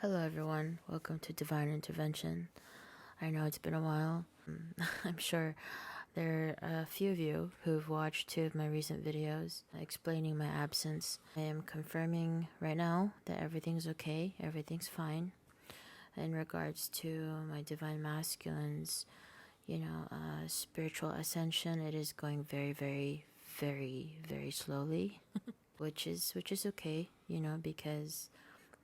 Hello everyone, welcome to Divine Intervention. I know it's been a while. I'm sure there are a few of you who've watched two of my recent videos explaining my absence. I am confirming right now that everything's okay, everything's fine. In regards to my Divine Masculines, spiritual ascension, it is going very, very, very, very slowly, which is okay, because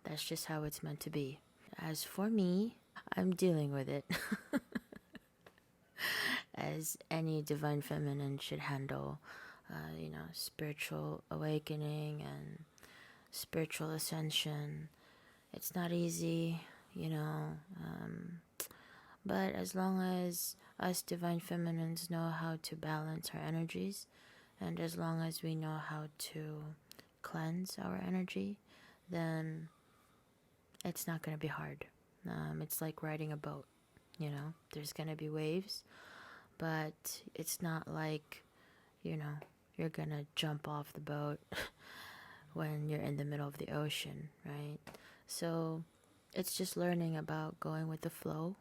that's just how it's meant to be. As for me, I'm dealing with it as any divine feminine should handle, spiritual awakening and spiritual ascension. It's not easy, but as long as us divine feminines know how to balance our energies, and as long as we know how to cleanse our energy, then it's not going to be hard. It's like riding a boat, there's going to be waves, but it's not like, you're going to jump off the boat when you're in the middle of the ocean, right? So it's just learning about going with the flow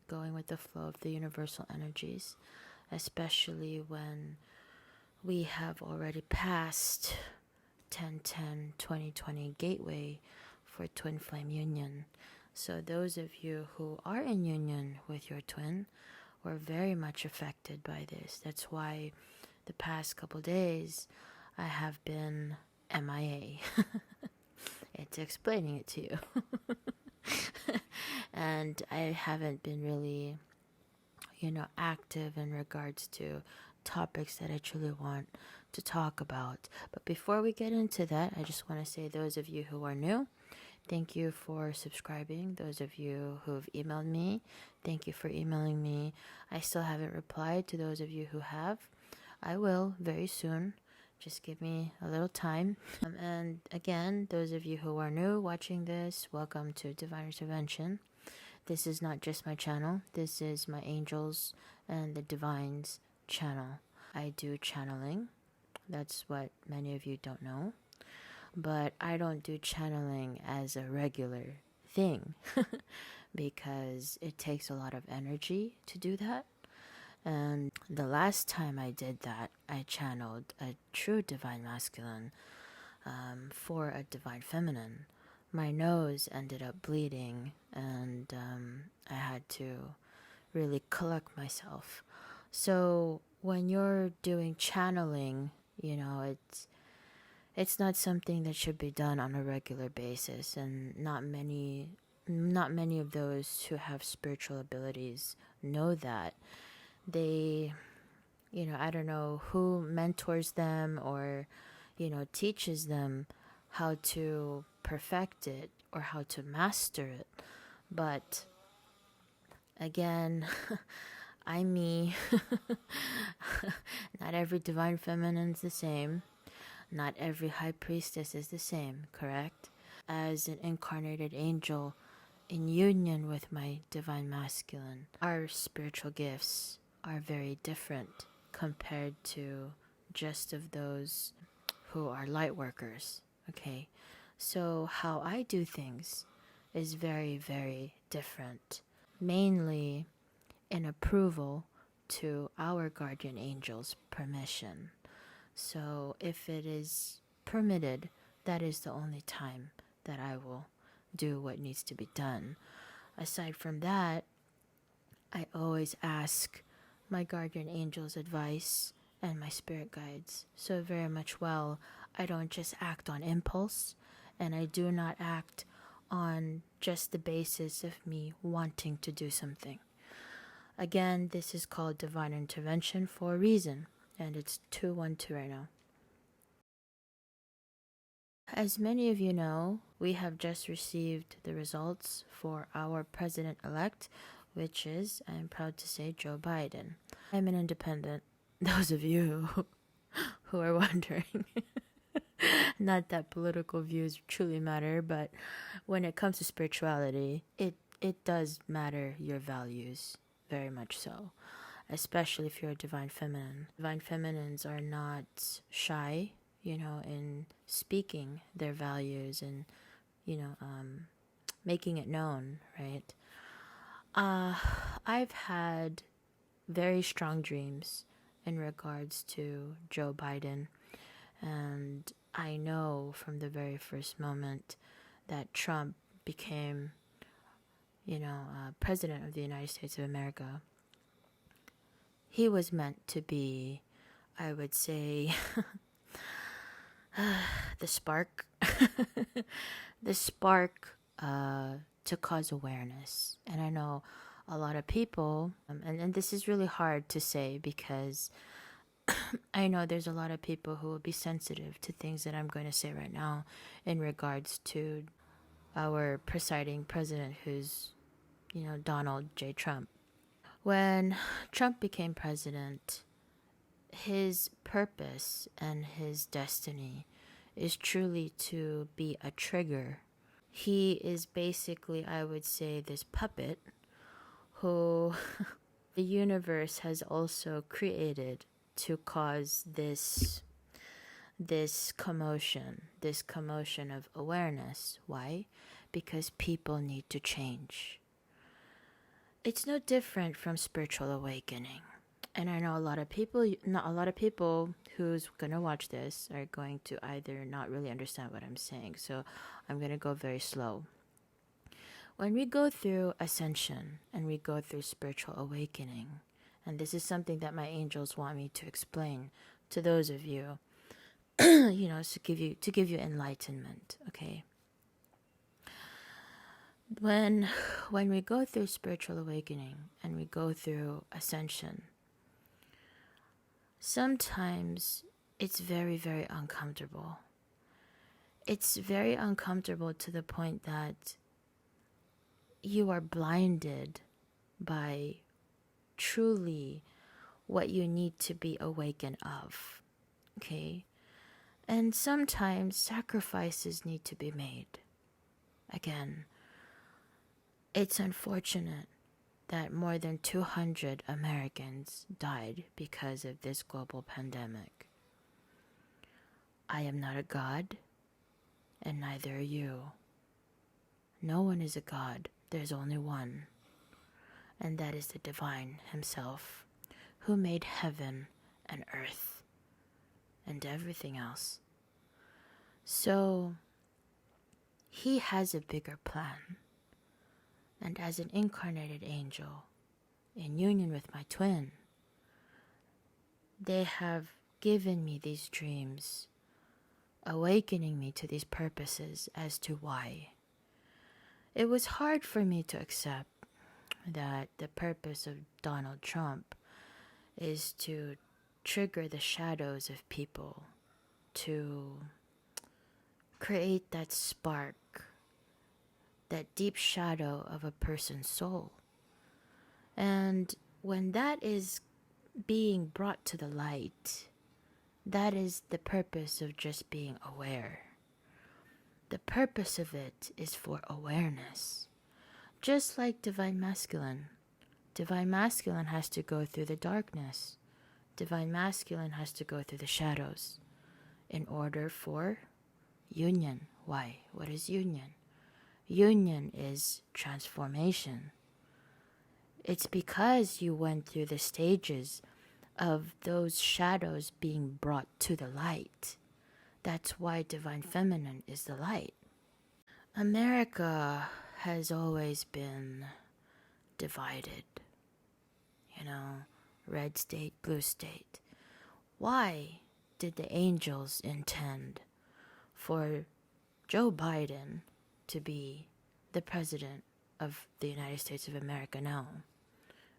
of the universal energies, especially when we have already passed 10-10-2020 gateway for twin flame union. So those of you who are in union with your twin were very much affected by this. That's why the past couple days I have been MIA. It's explaining it to you. And I haven't been really, active in regards to topics that I truly want to talk about. But before we get into that, I just want to say, those of you who are new, thank you for subscribing. Those of you who've emailed me, thank you for emailing me. I still haven't replied to those of you who have. I will very soon. Just give me a little time. And again, those of you who are new watching this, welcome to Divine Intervention. This is not just my channel. This is my angels and the divines channel. I do channeling. That's what many of you don't know. But I don't do channeling as a regular thing because it takes a lot of energy to do that. And the last time I did that, I channeled a true divine masculine for a divine feminine. My nose ended up bleeding, and I had to really collect myself. So when you're doing channeling, it's not something that should be done on a regular basis, and not many of those who have spiritual abilities know that. They, I don't know who mentors them or, teaches them how to perfect it or how to master it. But again, I'm me. Not every divine feminine is the same. Not every high priestess is the same, correct? As an incarnated angel in union with my divine masculine, our spiritual gifts are very different compared to just of those who are light workers, okay? So how I do things is very, very different, mainly in approval to our guardian angel's permission. So if it is permitted, that is the only time that I will do what needs to be done. Aside from that, I always ask my guardian angel's advice and my spirit guides. So very much well, I don't just act on impulse, and I do not act on just the basis of me wanting to do something. Again, this is called divine intervention for a reason, and it's 212 right now. As many of you know, we have just received the results for our president-elect, which is, I'm proud to say, Joe Biden. I'm an independent, those of you who are wondering. Not that political views truly matter, but when it comes to spirituality, it does matter your values, very much so. Especially if you're a divine feminine. Divine feminines are not shy, in speaking their values and, making it known, right? I've had very strong dreams in regards to Joe Biden, and I know from the very first moment that Trump became, president of the United States of America, he was meant to be, I would say, the spark, the spark to cause awareness. And I know a lot of people, and this is really hard to say because I know there's a lot of people who will be sensitive to things that I'm going to say right now in regards to our presiding president, who's, Donald J. Trump. When Trump became president, his purpose and his destiny is truly to be a trigger. He is basically, I would say, this puppet who the universe has also created to cause this commotion of awareness. Why? Because people need to change. It's no different from spiritual awakening. And I know a lot of people who's going to watch this are going to either not really understand what I'm saying. So I'm going to go very slow. When we go through ascension and we go through spiritual awakening, and this is something that my angels want me to explain to those of you, to give you enlightenment, okay? When we go through spiritual awakening and we go through ascension, sometimes it's very, very uncomfortable. It's very uncomfortable to the point that you are blinded by truly what you need to be awakened of, okay? And sometimes sacrifices need to be made. Again, it's unfortunate that more than 200 Americans died because of this global pandemic. I am not a god, and neither are you. No one is a god. There's only one, and that is the divine himself, who made heaven and earth and everything else. So he has a bigger plan. And as an incarnated angel, in union with my twin, they have given me these dreams, awakening me to these purposes as to why. It was hard for me to accept that the purpose of Donald Trump is to trigger the shadows of people, to create that spark, that deep shadow of a person's soul. And when that is being brought to the light, that is the purpose of just being aware. The purpose of it is for awareness. Just like Divine Masculine. Divine Masculine has to go through the darkness. Divine Masculine has to go through the shadows in order for union. Why? What is union? Union is transformation. It's because you went through the stages of those shadows being brought to the light. That's why Divine Feminine is the light. America has always been divided. Red state, blue state. Why did the angels intend for Joe Biden to be the president of the United States of America now?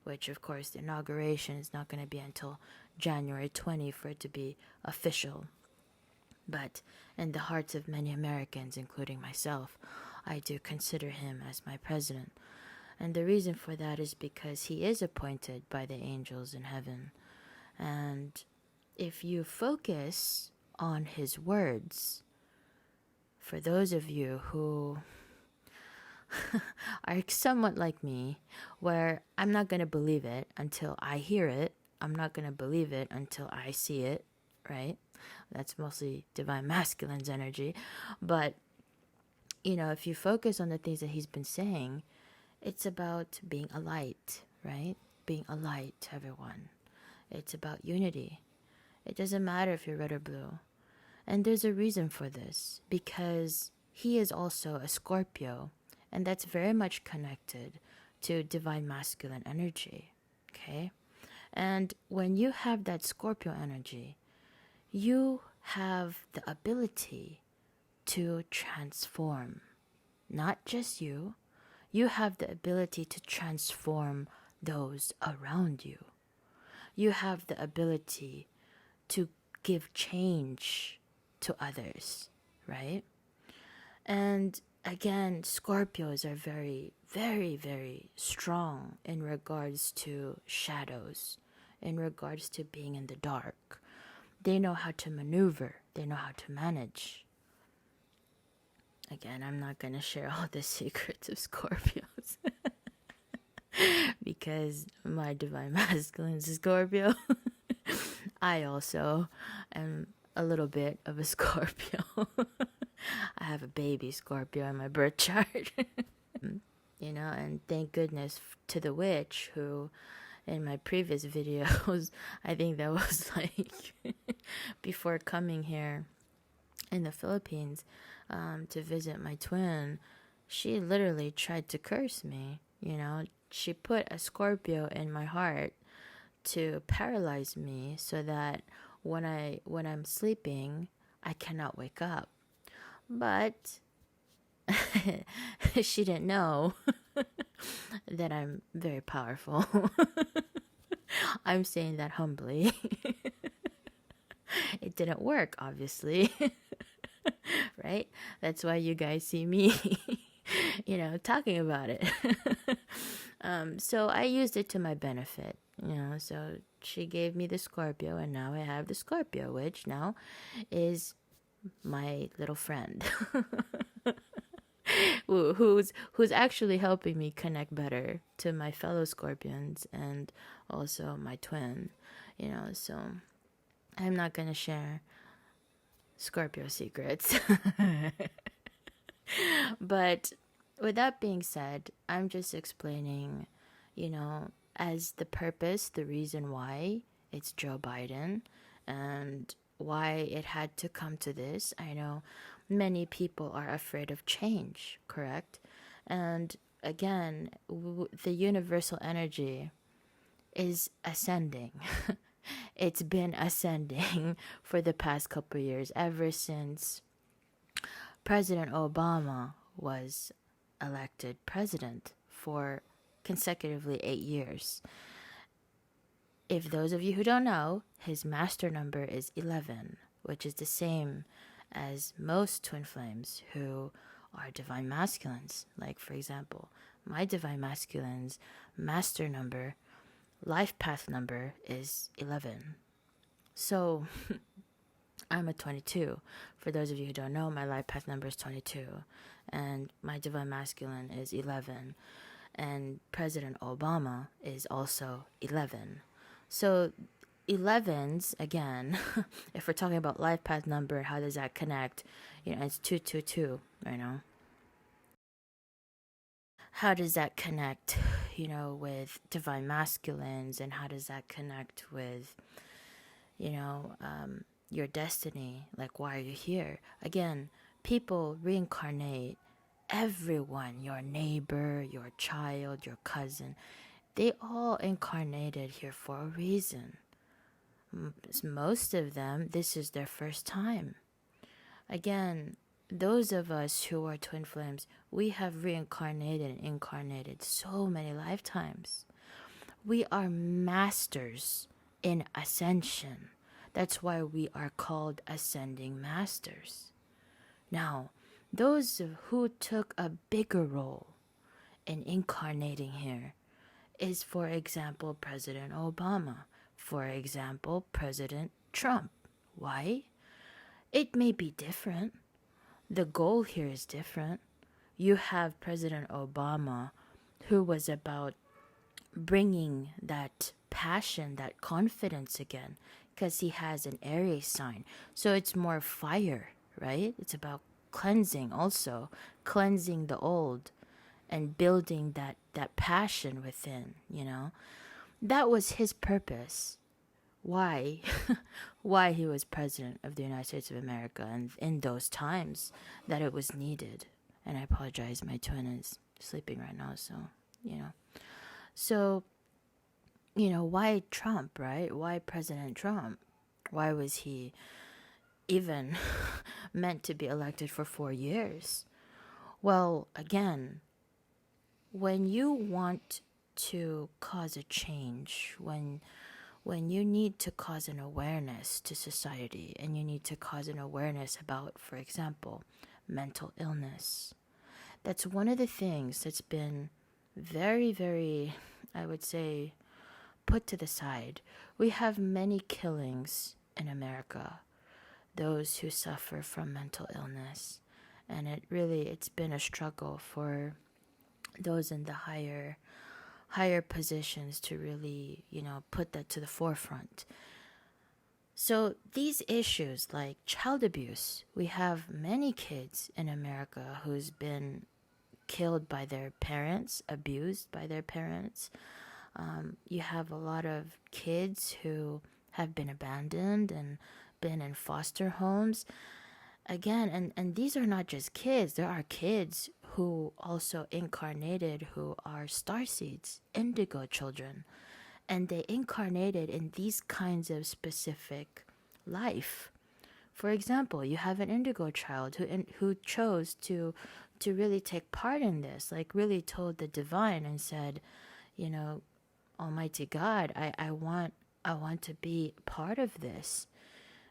Which, of course, the inauguration is not going to be until January 20 for it to be official. But in the hearts of many Americans, including myself, I do consider him as my president. And the reason for that is because he is appointed by the angels in heaven. And if you focus on his words, for those of you who are somewhat like me, where I'm not going to believe it until I hear it, I'm not going to believe it until I see it, right? That's mostly Divine Masculine's energy. But, if you focus on the things that he's been saying, it's about being a light, right? Being a light to everyone. It's about unity. It doesn't matter if you're red or blue. And there's a reason for this, because he is also a Scorpio, and that's very much connected to divine masculine energy, okay? And when you have that Scorpio energy, you have the ability to transform. Not just you, you have the ability to transform those around you. You have the ability to give change to others, right? And again, Scorpios are very, very, very strong in regards to shadows, in regards to being in the dark. They know how to maneuver, they know how to manage. Again, I'm not going to share all the secrets of Scorpios because my divine masculine is a Scorpio. I also am a little bit of a Scorpio. I have a baby Scorpio in my birth chart. And thank goodness to the witch who, in my previous videos, I think that was like before coming here in the Philippines to visit my twin, she literally tried to curse me. She put a Scorpio in my heart to paralyze me so that when I'm sleeping, I cannot wake up. But she didn't know that I'm very powerful. I'm saying that humbly. It didn't work, obviously. Right? That's why you guys see me, talking about it. So I used it to my benefit, so she gave me the Scorpio, and now I have the Scorpio, which now is my little friend. who's actually helping me connect better to my fellow Scorpions and also my twin, so I'm not gonna share Scorpio secrets. But with that being said, I'm just explaining, as the purpose, the reason why it's Joe Biden and why it had to come to this. I know many people are afraid of change, correct? And again, the universal energy is ascending. It's been ascending for the past couple of years, ever since President Obama was elected president for consecutively 8 years. If those of you who don't know, his master number is 11, which is the same as most twin flames who are divine masculines. Like, for example, my divine masculine's master number, life path number, is 11. So I'm a 22. For those of you who don't know, my life path number is 22, and my divine masculine is 11, and President Obama is also 11. So 11s, again, if we're talking about life path number, how does that connect? It's 222, How does that connect, with divine masculines, and how does that connect with, your destiny? Like, why are you here? Again, people reincarnate. Everyone, your neighbor, your child, your cousin, they all incarnated here for a reason. Most of them, this is their first time. Again, those of us who are twin flames, we have reincarnated and incarnated so many lifetimes. We are masters in ascension. That's why we are called ascending masters. Now, those who took a bigger role in incarnating here is, for example, President Obama. For example, President Trump. Why? It may be different. The goal here is different. You have President Obama, who was about bringing that passion, that confidence again, because he has an Aries sign. So it's more fire, right? It's about cleansing also, cleansing the old and building that passion within, you know. That was his purpose. Why why he was president of the United States of America, and in those times that it was needed. And I apologize, my twin is sleeping right now, so you know. So, you know, why Trump, right? Why President Trump? Why was he even meant to be elected for 4 years? Well, again, when you want to cause a change, when you need to cause an awareness to society, and you need to cause an awareness about, for example, mental illness, that's one of the things that's been very, very, I would say, put to the side. We have many killings in America, those who suffer from mental illness, and it's been a struggle for those in the higher positions to really, you know, put that to the forefront. So these issues like child abuse, we have many kids in America who's been killed by their parents, abused by their parents. You have a lot of kids who have been abandoned and been in foster homes. Again, and these are not just kids. There are kids who also incarnated, who are starseeds, indigo children. And they incarnated in these kinds of specific life. For example, you have an indigo child who chose to really take part in this, like really told the divine and said, you know, Almighty God, I want to be part of this.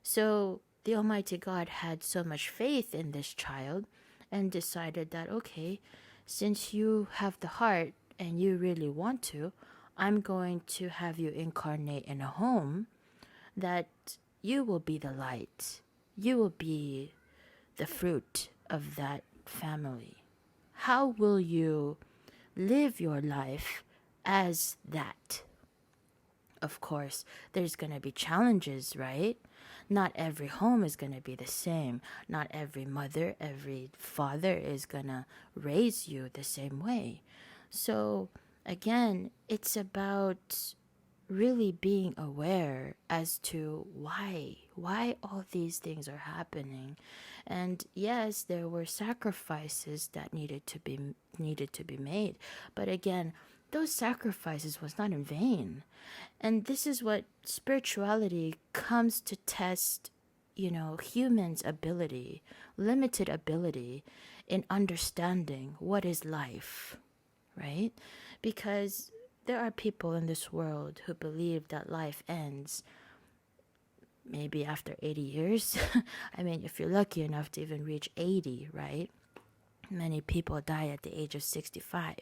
So the Almighty God had so much faith in this child and decided that, okay, since you have the heart and you really want to, I'm going to have you incarnate in a home that you will be the light. You will be the fruit of that family. How will you live your life as that? Of course, there's going to be challenges, right? Not every home is going to be the same. Not every mother, every father is going to raise you the same way. So, again, it's about really being aware as to why all these things are happening. And yes, there were sacrifices that needed to be made, but again, those sacrifices was not in vain. And this is what spirituality comes to test, you know, humans' ability, limited ability in understanding what is life, right? Because there are people in this world who believe that life ends maybe after 80 years. I mean, if you're lucky enough to even reach 80, right? Many people die at the age of 65,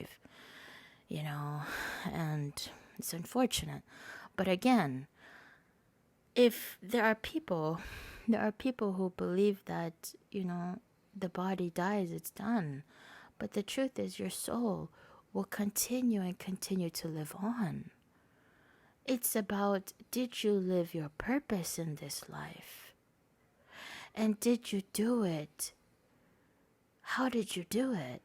you know, and it's unfortunate. But again, if there are people who believe that, you know, the body dies, it's done. But the truth is your soul will continue and continue to live on. It's about, did you live your purpose in this life? And did you do it? How did you do it?